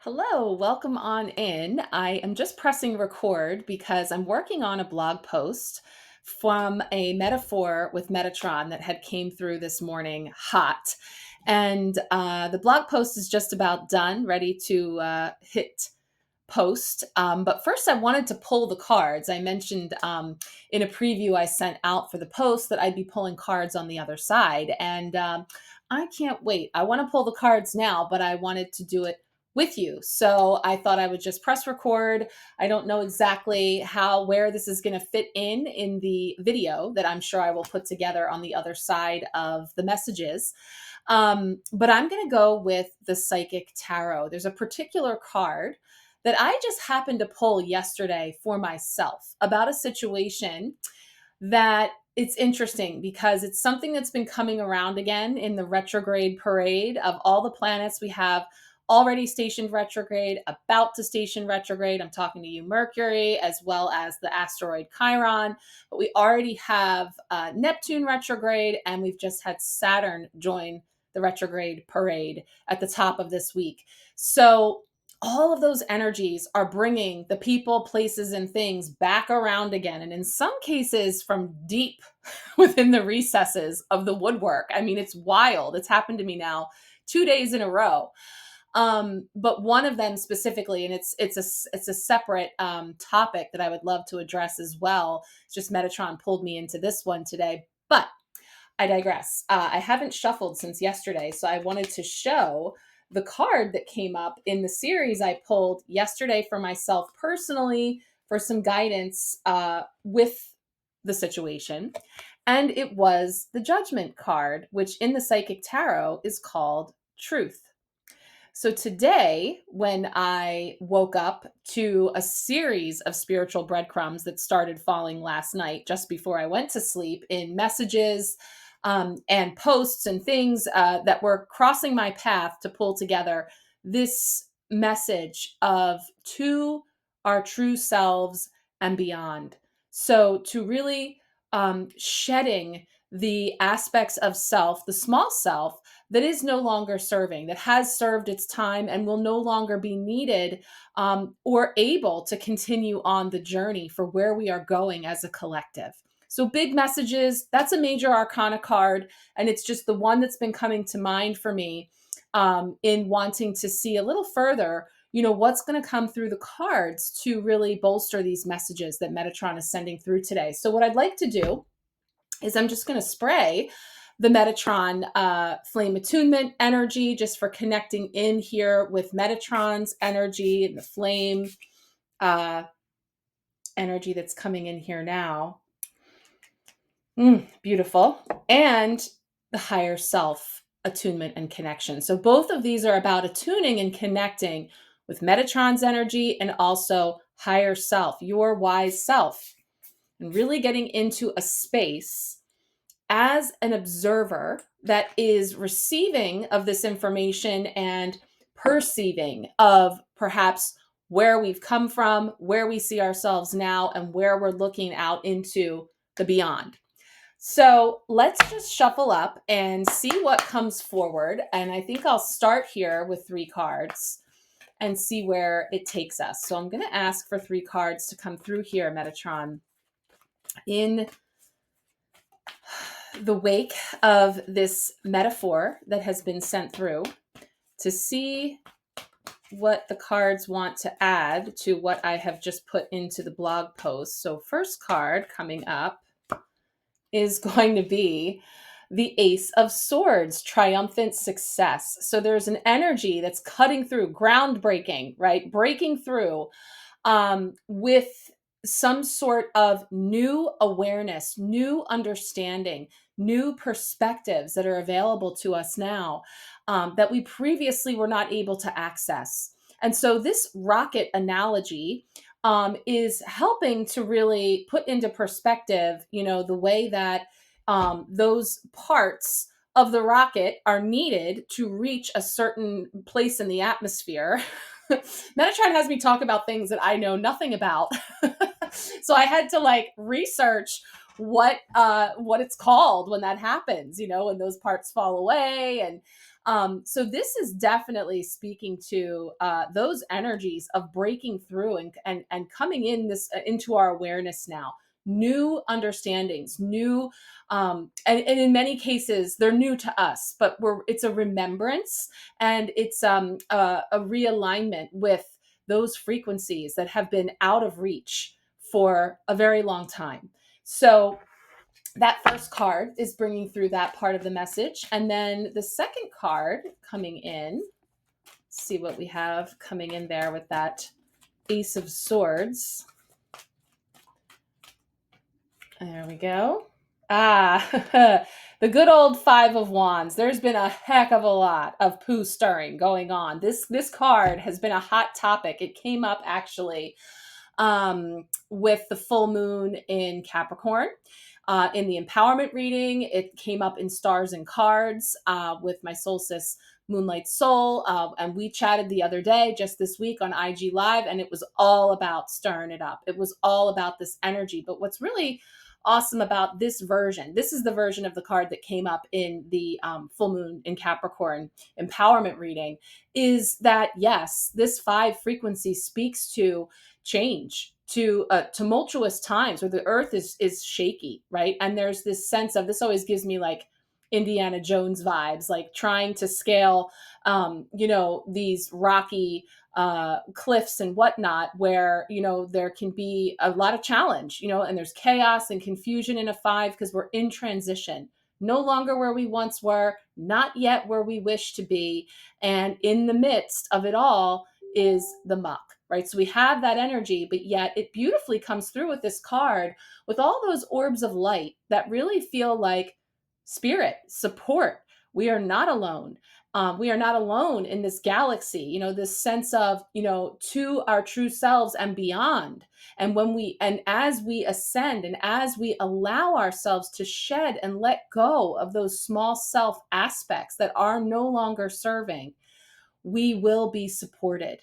Hello, welcome on in. I am just pressing record because I'm working on a blog post from a metaphor with Metatron that had came through this morning hot. And the blog post is just about done, ready to hit post. But first, I wanted to pull the cards. I mentioned in a preview I sent out for the post that I'd be pulling cards on the other side. And I can't wait. I want to pull the cards now, but I wanted to do it with you. So I thought I would just press record. I don't know exactly where this is going to fit in the video that I'm sure I will put together on the other side of the messages. But I'm going to go with the Psychic Tarot. There's a particular card that I just happened to pull yesterday for myself about a situation that it's interesting because it's something that's been coming around again in the retrograde parade of all the planets we have already stationed retrograde, about to station retrograde. I'm talking to you, Mercury, as well as the asteroid Chiron. But we already have Neptune retrograde, and we've just had Saturn join the retrograde parade at the top of this week. So all of those energies are bringing the people, places, and things back around again. And in some cases, from deep within the recesses of the woodwork. I mean, it's wild. It's happened to me now 2 days in a row. But one of them specifically, and it's a separate topic that I would love to address as well. It's just Metatron pulled me into this one today, but I digress. I haven't shuffled since yesterday, so I wanted to show the card that came up in the series I pulled yesterday for myself personally for some guidance with the situation. And it was the Judgment card, which in the Psychic Tarot is called Truth. So today, when I woke up to a series of spiritual breadcrumbs that started falling last night, just before I went to sleep, in messages and posts and things that were crossing my path to pull together this message of to our true selves and beyond. So to really shedding the aspects of self, the small self, that is no longer serving, that has served its time and will no longer be needed or able to continue on the journey for where we are going as a collective. So, big messages, that's a major arcana card. And it's just the one that's been coming to mind for me in wanting to see a little further, what's going to come through the cards to really bolster these messages that Metatron is sending through today. So, what I'd like to do is I'm just going to spray the Metatron flame attunement energy just for connecting in here with Metatron's energy and the flame energy that's coming in here now. Beautiful. And the higher self attunement and connection. So both of these are about attuning and connecting with Metatron's energy and also higher self, your wise self, and really getting into a space as an observer that is receiving of this information and perceiving of perhaps where we've come from, where we see ourselves now, and where we're looking out into the beyond. So let's just shuffle up and see what comes forward. And I think I'll start here with 3 cards and see where it takes us. So I'm going to ask for 3 cards to come through here, Metatron, in the wake of this metaphor that has been sent through, to see what the cards want to add to what I have just put into the blog post. So first card coming up is going to be the Ace of Swords, triumphant success. So there's an energy that's cutting through, groundbreaking, right? Breaking through with some sort of new awareness, new understanding, new perspectives that are available to us now that we previously were not able to access. And so this rocket analogy is helping to really put into perspective, the way that those parts of the rocket are needed to reach a certain place in the atmosphere. Metatron has me talk about things that I know nothing about. So I had to research what it's called when that happens, when those parts fall away. And So this is definitely speaking to those energies of breaking through and coming in this into our awareness now. New understandings, new and in many cases they're new to us, but it's a remembrance, and it's a realignment with those frequencies that have been out of reach for a very long time. So that first card is bringing through that part of the message. And then the second card coming in, see what we have coming in there with that Ace of Swords. There we go. The good old Five of Wands. There's been a heck of a lot of poo stirring going on. This card has been a hot topic. It came up actually with the full moon in Capricorn. In the empowerment reading, it came up in Stars and Cards with my solstice Moonlight Soul. And we chatted the other day, just this week on IG Live, and it was all about stirring it up. It was all about this energy. But what's really awesome about this version, this is the version of the card that came up in the full moon in Capricorn empowerment reading, is that yes, this 5 frequency speaks to change, to tumultuous times where the earth is shaky, right? And there's this sense of, this always gives me like Indiana Jones vibes, like trying to scale these rocky cliffs and whatnot, where there can be a lot of challenge, and there's chaos and confusion in a 5 because we're in transition, no longer where we once were, not yet where we wish to be, and in the midst of it all is the muck, right? So we have that energy, but yet it beautifully comes through with this card with all those orbs of light that really feel like spirit, support. We are not alone. We are not alone in this galaxy, this sense of, to our true selves and beyond. And as we ascend and as we allow ourselves to shed and let go of those small self aspects that are no longer serving, we will be supported.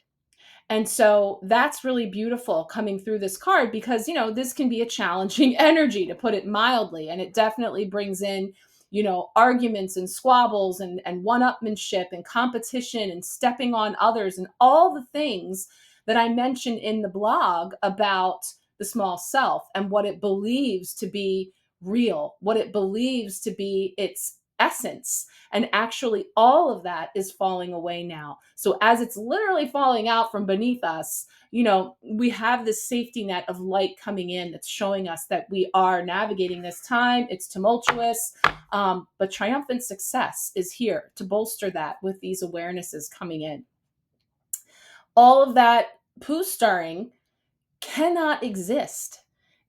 And so that's really beautiful coming through this card, because, this can be a challenging energy, to put it mildly. And it definitely brings in, arguments and squabbles and one-upmanship and competition and stepping on others and all the things that I mentioned in the blog about the small self and what it believes to be real, what it believes to be its essence. And actually, all of that is falling away now. So as it's literally falling out from beneath us, we have this safety net of light coming in that's showing us that we are navigating this time. It's tumultuous, but triumphant success is here to bolster that with these awarenesses coming in. All of that poo stirring cannot exist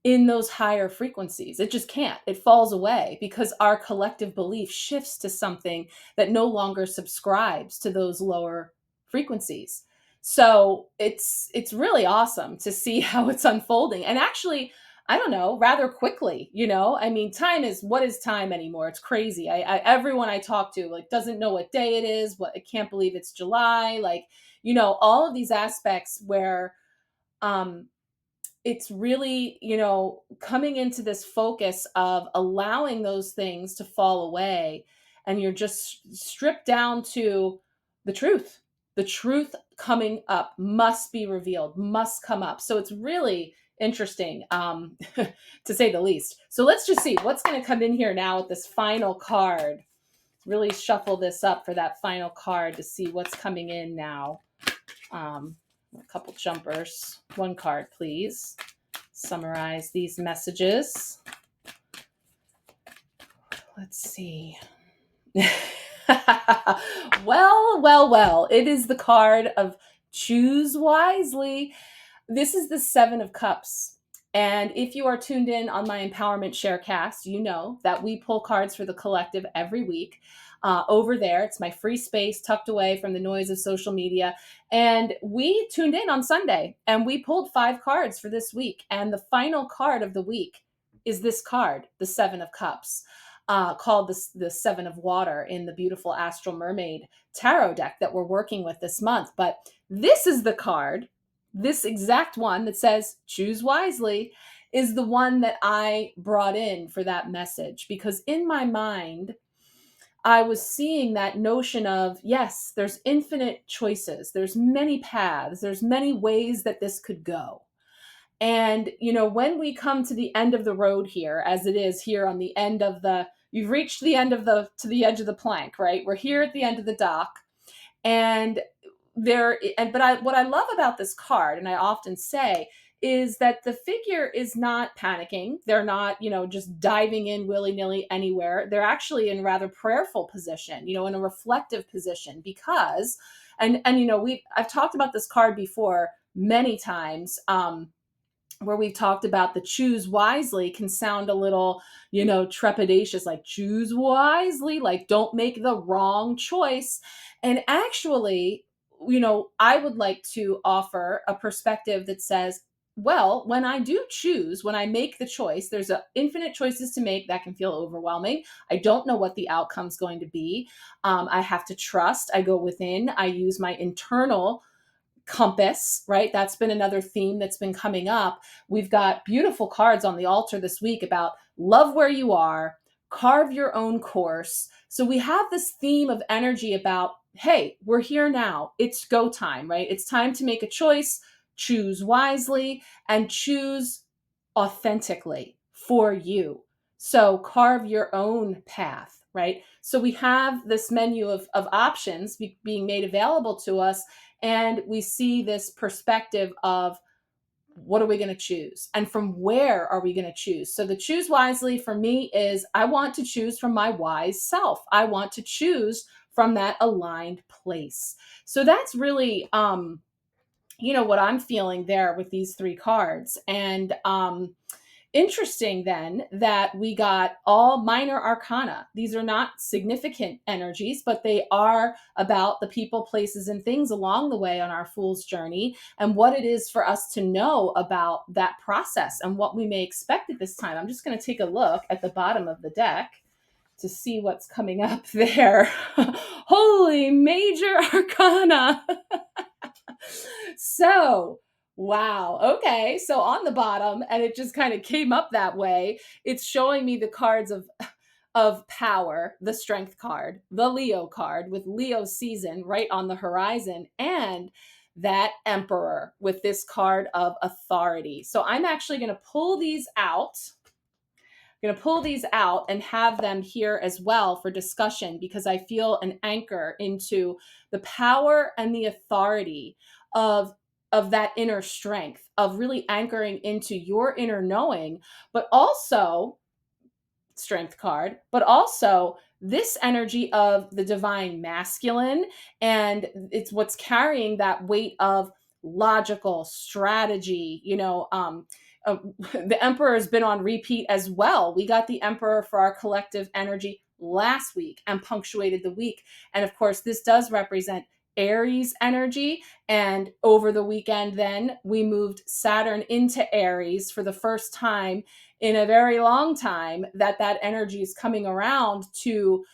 in those higher frequencies. It just can't. It falls away because our collective belief shifts to something that no longer subscribes to those lower frequencies. So it's really awesome to see how it's unfolding. And actually, I don't know, rather quickly, I mean, time is, what is time anymore? It's crazy. Everyone I talk to like doesn't know what day it is. I can't believe it's July. Like, all of these aspects where it's really, coming into this focus of allowing those things to fall away. And you're just stripped down to the truth. The truth coming up must be revealed, must come up. So it's really interesting, to say the least. So let's just see what's going to come in here now with this final card. Really shuffle this up for that final card to see what's coming in now. A couple jumpers. One card, please. Summarize these messages. Let's see. Well. It is the card of choose wisely. This is the 7 of Cups. And if you are tuned in on my Empowerment Sharecast, you know that we pull cards for the collective every week. Over there, it's my free space tucked away from the noise of social media. And we tuned in on Sunday and we pulled 5 cards for this week. And the final card of the week is this card, the 7 of Cups, called the 7 of Water in the beautiful Astral Mermaid tarot deck that we're working with this month. But this is the card, this exact one that says choose wisely, is the one that I brought in for that message, because in my mind, I was seeing that notion of, yes, there's infinite choices, there's many paths, there's many ways that this could go. And, when we come to the end of the road here, as it is here on the end of you've reached the end of to the edge of the plank, right? We're here at the end of the dock. And what I love about this card, and I often say, is that the figure is not panicking. They're not, just diving in willy-nilly anywhere. They're actually in rather prayerful position, in a reflective position, because and we I've talked about this card before many times, where we've talked about the choose wisely can sound a little, trepidatious, like choose wisely, like don't make the wrong choice. And actually, I would like to offer a perspective that says, well, when I do choose, when I make the choice, there's infinite choices to make that can feel overwhelming. I don't know what the outcome's going to be. I have to trust. I go within. I use my internal compass, right? That's been another theme that's been coming up. We've got beautiful cards on the altar this week about love where you are, carve your own course. So we have this theme of energy about, hey, we're here now. It's go time, right? It's time to make a choice, choose wisely, and choose authentically for you. So carve your own path, right? So we have this menu of options being made available to us, and we see this perspective of, what are we going to choose and from where are we going to choose? So the choose wisely for me is, I want to choose from my wise self. I want to choose from that aligned place. So that's really what I'm feeling there with these three cards. And interesting then that we got all minor arcana. These are not significant energies, but they are about the people, places, and things along the way on our fool's journey, and what it is for us to know about that process and what we may expect at this time. I'm just going to take a look at the bottom of the deck to see what's coming up there. Holy major arcana. So, wow. Okay. So on the bottom, and it just kind of came up that way, it's showing me the cards of power, the strength card, the Leo card with Leo season right on the horizon, and that emperor with this card of authority. So I'm actually going to pull these out. I'm going to pull these out and have them here as well for discussion, because I feel an anchor into the power and the authority of that inner strength, of really anchoring into your inner knowing, but also strength card, but also this energy of the divine masculine. And it's what's carrying that weight of logical strategy, the emperor has been on repeat as well. We got the emperor for our collective energy last week and punctuated the week. And of course, this does represent Aries energy. And over the weekend, then we moved Saturn into Aries for the first time in a very long time, that energy is coming around to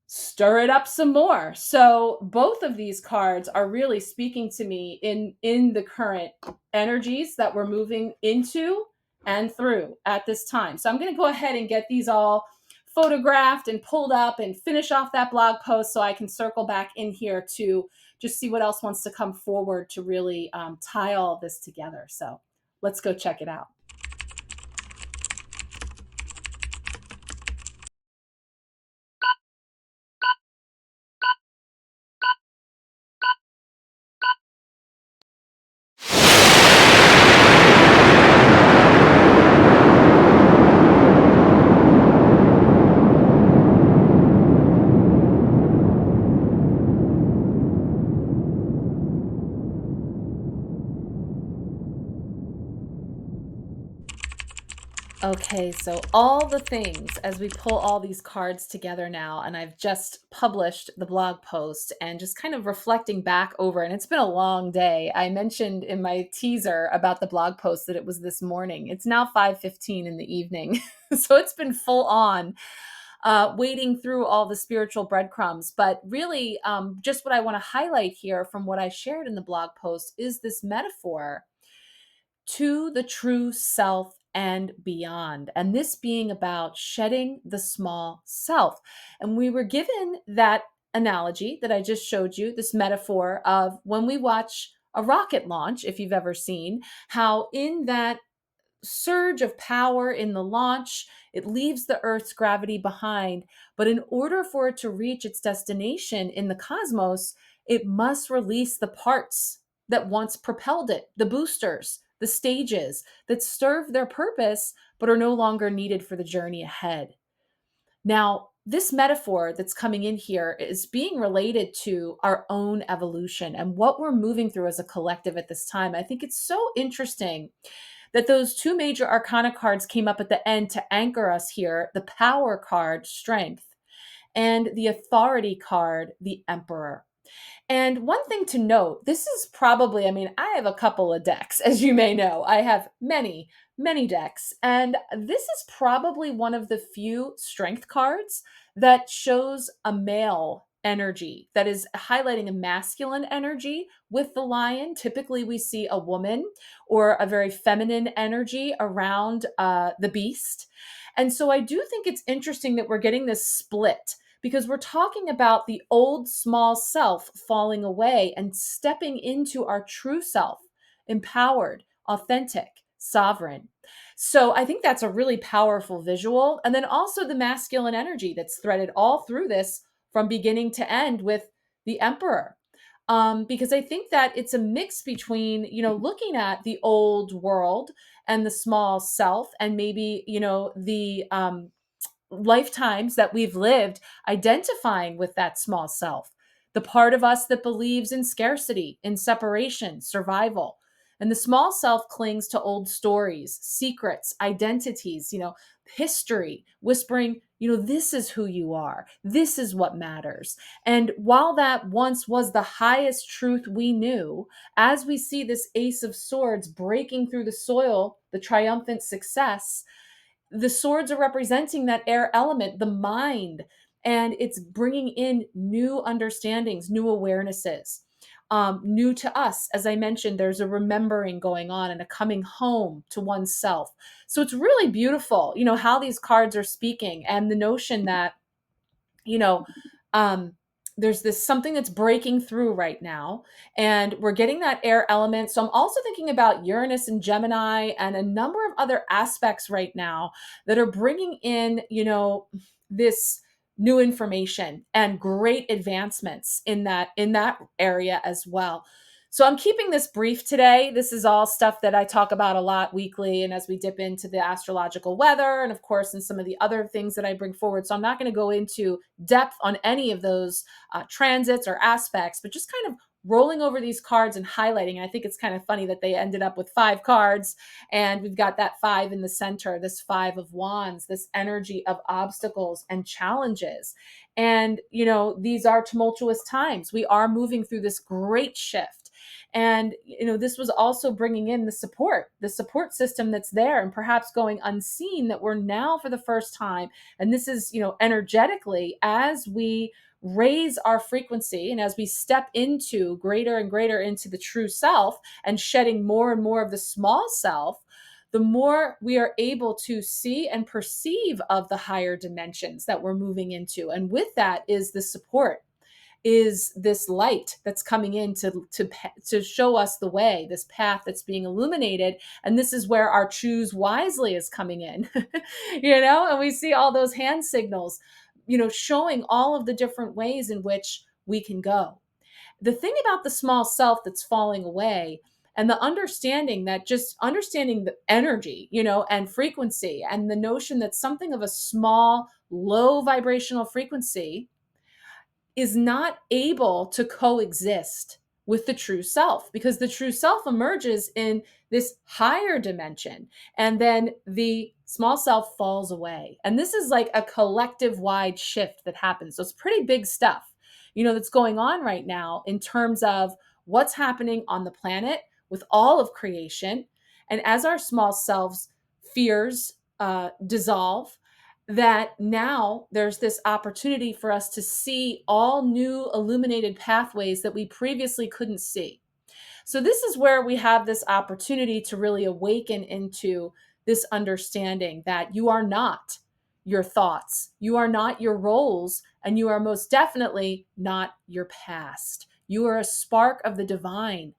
stir it up some more. So both of these cards are really speaking to me in the current energies that we're moving into and through at this time. So I'm going to go ahead and get these all photographed and pulled up and finish off that blog post, so I can circle back in here to just see what else wants to come forward to really tie all this together. So let's go check it out. Okay, so all the things as we pull all these cards together now, and I've just published the blog post and just kind of reflecting back over, and it's been a long day. I mentioned in my teaser about the blog post that it was this morning. It's now 5:15 in the evening. So it's been full on wading through all the spiritual breadcrumbs. But really, just what I want to highlight here from what I shared in the blog post is this metaphor to the true self and beyond. And this being about shedding the small self. And we were given that analogy that I just showed you, this metaphor of when we watch a rocket launch, if you've ever seen, how in that surge of power in the launch, it leaves the Earth's gravity behind. But in order for it to reach its destination in the cosmos, it must release the parts that once propelled it, the boosters, the stages that serve their purpose, but are no longer needed for the journey ahead. Now, this metaphor that's coming in here is being related to our own evolution and what we're moving through as a collective at this time. I think it's so interesting that those two major arcana cards came up at the end to anchor us here: the power card, strength, and the authority card, the emperor. And one thing to note, this is probably, I mean, I have a couple of decks, as you may know. I have many, many decks. And this is probably one of the few strength cards that shows a male energy, that is highlighting a masculine energy with the lion. Typically, we see a woman or a very feminine energy around the beast. And so I do think it's interesting that we're getting this split, because we're talking about the old small self falling away and stepping into our true self, empowered, authentic, sovereign. So I think that's a really powerful visual. And then also the masculine energy that's threaded all through this from beginning to end with the emperor. Because I think that it's a mix between, looking at the old world and the small self, and maybe, the lifetimes that we've lived identifying with that small self, the part of us that believes in scarcity, in separation, survival. And the small self clings to old stories, secrets, identities, history, whispering, this is who you are. This is what matters. And while that once was the highest truth we knew, as we see this Ace of Swords breaking through the soil, the triumphant success, the swords are representing that air element, the mind, and it's bringing in new understandings, new awarenesses, new to us. As I mentioned, there's a remembering going on and a coming home to oneself. So it's really beautiful, how these cards are speaking, and the notion that, you know, um, there's this something that's breaking through right now, and we're getting that air element. So I'm also thinking about Uranus and Gemini and a number of other aspects right now that are bringing in, this new information and great advancements in that area as well. So I'm keeping this brief today. This is all stuff that I talk about a lot weekly, and as we dip into the astrological weather, and of course, in some of the other things that I bring forward. So I'm not going to go into depth on any of those transits or aspects, but just kind of rolling over these cards and highlighting. I think it's kind of funny that they ended up with 5 cards, and we've got that 5 in the center, this 5 of Wands, this energy of obstacles and challenges. And, these are tumultuous times. We are moving through this great shift. And, this was also bringing in the support system that's there and perhaps going unseen, that we're now for the first time. And this is, energetically, as we raise our frequency and as we step into greater and greater into the true self and shedding more and more of the small self, the more we are able to see and perceive of the higher dimensions that we're moving into. And with that is the support, is this light that's coming in to show us the way, this path that's being illuminated. And this is where our choose wisely is coming in. And we see all those hand signals, showing all of the different ways in which we can go. The thing about the small self that's falling away, and the understanding that, just understanding the energy, and frequency, and the notion that something of a small, low vibrational frequency is not able to coexist with the true self, because the true self emerges in this higher dimension, and then the small self falls away. And this is like a collective wide shift that happens. So it's pretty big stuff, that's going on right now in terms of what's happening on the planet with all of creation. And as our small selves fears dissolve, that now there's this opportunity for us to see all new illuminated pathways that we previously couldn't see. So this is where we have this opportunity to really awaken into this understanding that you are not your thoughts, you are not your roles, and you are most definitely not your past. You are a spark of the divine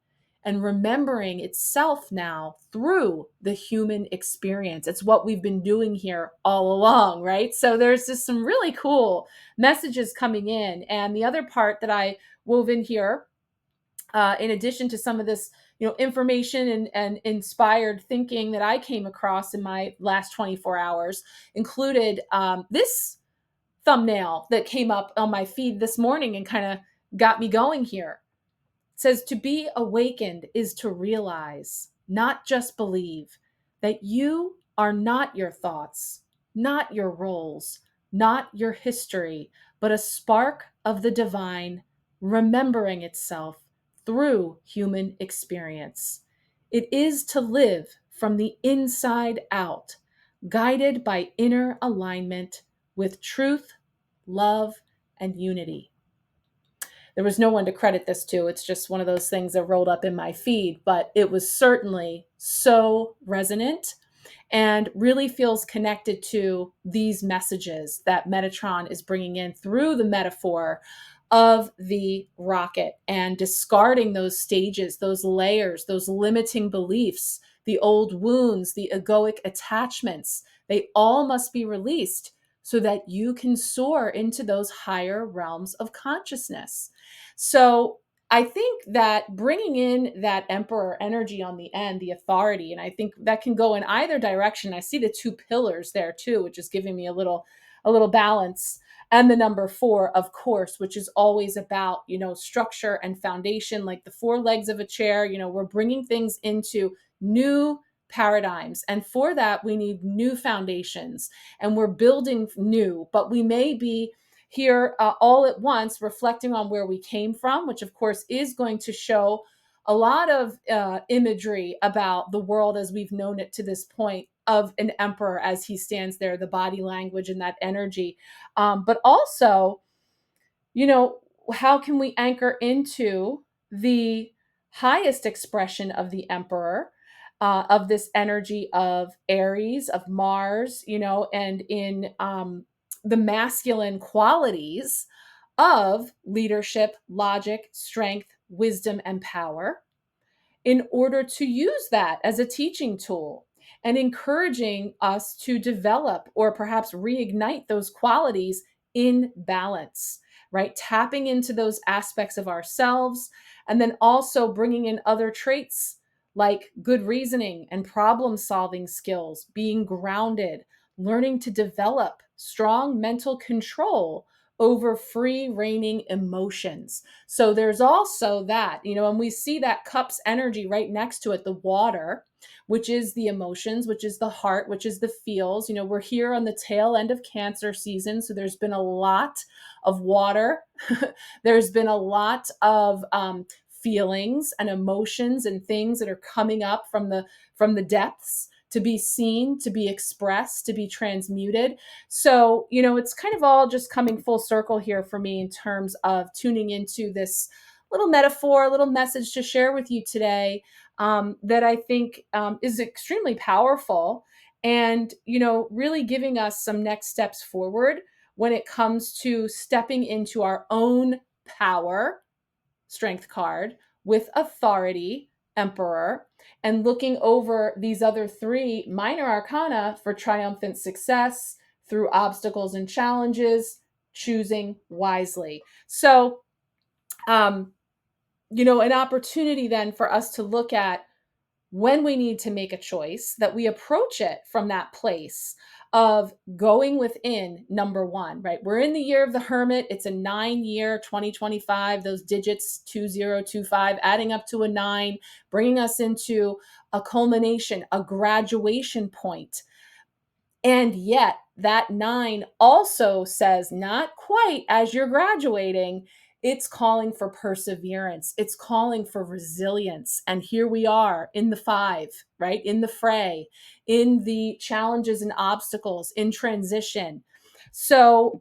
and remembering itself now through the human experience. It's what we've been doing here all along, right? So there's just some really cool messages coming in. And the other part that I wove in here, in addition to some of this, information and inspired thinking that I came across in my last 24 hours, included this thumbnail that came up on my feed this morning and kind of got me going here. It says, to be awakened is to realize, not just believe, that you are not your thoughts, not your roles, not your history, but a spark of the divine remembering itself through human experience. It is to live from the inside out, guided by inner alignment with truth, love, and unity. There was no one to credit this to. It's just one of those things that rolled up in my feed, but it was certainly so resonant and really feels connected to these messages that Metatron is bringing in through the metaphor of the rocket and discarding those stages, those layers, those limiting beliefs, the old wounds, the egoic attachments. They all must be released so that you can soar into those higher realms of consciousness. So I think that bringing in that emperor energy on the end, the authority, and I think that can go in either direction. I see the two pillars there too, which is giving me a little balance. And the number four, of course, which is always about, structure and foundation, like the four legs of a chair. We're bringing things into new paradigms. And for that, we need new foundations and we're building new, but we may be here all at once, reflecting on where we came from, which of course is going to show a lot of imagery about the world as we've known it to this point, of an emperor as he stands there, the body language and that energy. But also, you know, how can we anchor into the highest expression of the emperor, of this energy of Aries, of Mars, and in the masculine qualities of leadership, logic, strength, wisdom, and power, in order to use that as a teaching tool and encouraging us to develop or perhaps reignite those qualities in balance, right? Tapping into those aspects of ourselves and then also bringing in other traits like good reasoning and problem solving skills, being grounded, learning to develop strong mental control over free reigning emotions. So there's also that, and we see that cup's energy right next to it, the water, which is the emotions, which is the heart, which is the feels. We're here on the tail end of Cancer season. So there's been a lot of water. There's been a lot of feelings and emotions and things that are coming up from the depths to be seen, to be expressed, to be transmuted. So, it's kind of all just coming full circle here for me in terms of tuning into this little metaphor, little message to share with you today, that I think is extremely powerful and, really giving us some next steps forward when it comes to stepping into our own power, strength card, with authority, emperor, and looking over these other three minor arcana for triumphant success through obstacles and challenges, choosing wisely. So, an opportunity then for us to look at when we need to make a choice, that we approach it from that place of going within number one, right? We're in the year of the hermit. It's a 9-year, 2025, those digits 2025 adding up to a 9, bringing us into a culmination, a graduation point. And yet, that 9 also says, not quite as you're graduating, it's calling for perseverance. It's calling for resilience. And here we are in the 5, right? In the fray, in the challenges and obstacles, in transition. So,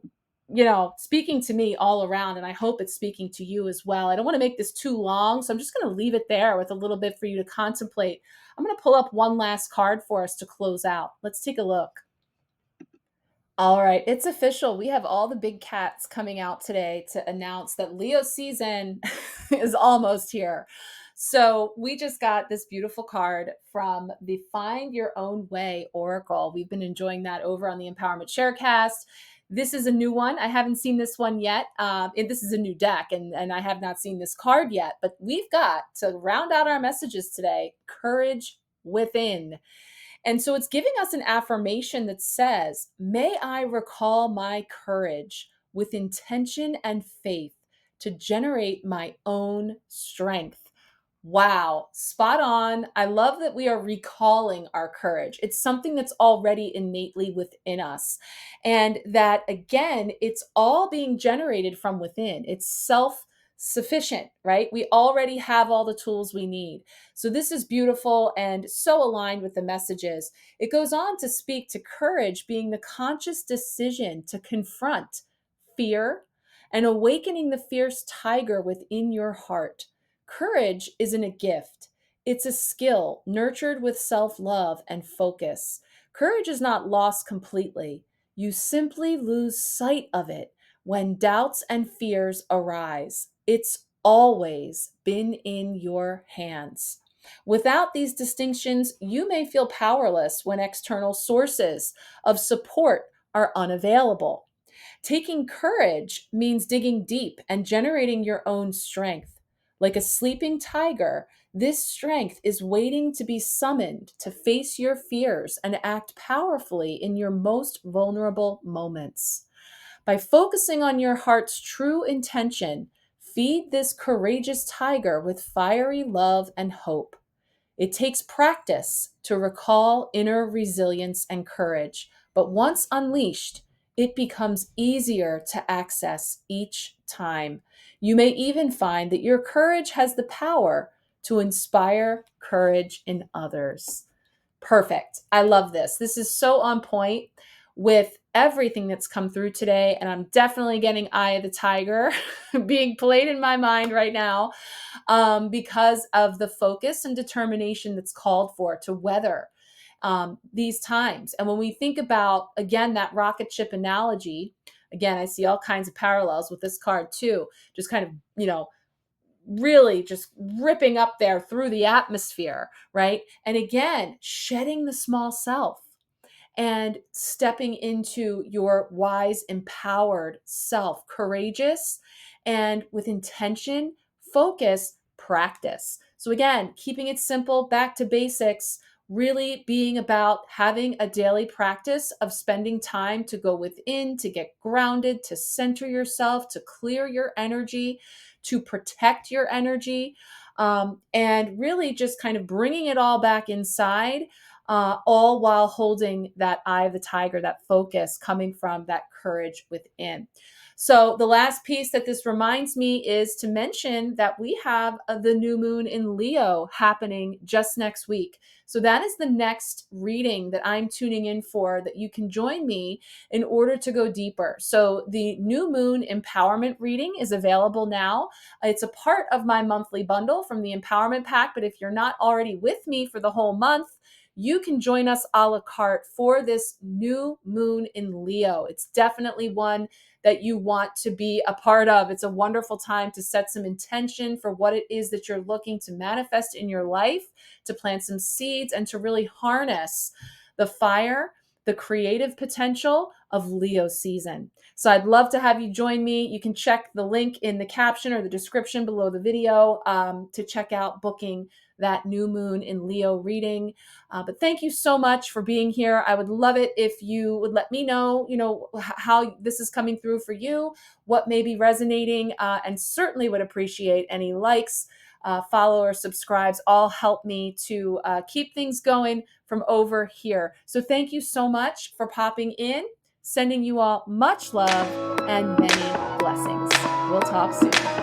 speaking to me all around, and I hope it's speaking to you as well. I don't want to make this too long, so I'm just going to leave it there with a little bit for you to contemplate. I'm going to pull up one last card for us to close out. Let's take a look. All right, it's official. We have all the big cats coming out today to announce that Leo season is almost here. So, we just got this beautiful card from the Find Your Own Way Oracle. We've been enjoying that over on the Empowerment Sharecast. This is a new one. I haven't seen this one yet. This is a new deck, and I have not seen this card yet. But we've got to round out our messages today, courage within. And so it's giving us an affirmation that says, may I recall my courage with intention and faith to generate my own strength. Wow, spot on. I love that we are recalling our courage. It's something that's already innately within us. And that, again, it's all being generated from within. It's self sufficient, right? We already have all the tools we need. So this is beautiful and so aligned with the messages. It goes on to speak to courage being the conscious decision to confront fear and awakening the fierce tiger within your heart. Courage isn't a gift, it's a skill nurtured with self love and focus. Courage is not lost completely. You simply lose sight of it when doubts and fears arise. It's always been in your hands. Without these distinctions, you may feel powerless when external sources of support are unavailable. Taking courage means digging deep and generating your own strength. Like a sleeping tiger, this strength is waiting to be summoned to face your fears and act powerfully in your most vulnerable moments. By focusing on your heart's true intention, feed this courageous tiger with fiery love and hope. It takes practice to recall inner resilience and courage, but once unleashed, it becomes easier to access each time. You may even find that your courage has the power to inspire courage in others. Perfect. I love this. This is so on point with everything that's come through today. And I'm definitely getting Eye of the Tiger being played in my mind right now because of the focus and determination that's called for to weather these times. And when we think about, again, that rocket ship analogy, again, I see all kinds of parallels with this card too, just kind of, really just ripping up there through the atmosphere, right? And again, shedding the small self and stepping into your wise, empowered self, courageous and with intention, focus, practice. So, again, keeping it simple, back to basics, really being about having a daily practice of spending time to go within, to get grounded, to center yourself, to clear your energy, to protect your energy, and really just kind of bringing it all back inside, all while holding that eye of the tiger, that focus coming from that courage within. So, the last piece that this reminds me is to mention that we have the new moon in Leo happening just next week. So, that is the next reading that I'm tuning in for, that you can join me in order to go deeper. So, the new moon empowerment reading is available now. It's a part of my monthly bundle from the Empowerment Pack. But if you're not already with me for the whole month, you can join us a la carte for this new moon in Leo. It's definitely one that you want to be a part of. It's a wonderful time to set some intention for what it is that you're looking to manifest in your life, to plant some seeds, and to really harness the fire, the creative potential of Leo season. So I'd love to have you join me. You can check the link in the caption or the description below the video to check out booking that new moon in Leo reading. But thank you so much for being here. I would love it if you would let me know, how this is coming through for you, what may be resonating, and certainly would appreciate any likes, follow or subscribes. All help me to keep things going from over here. So thank you so much for popping in. Sending you all much love and many blessings. We'll talk soon.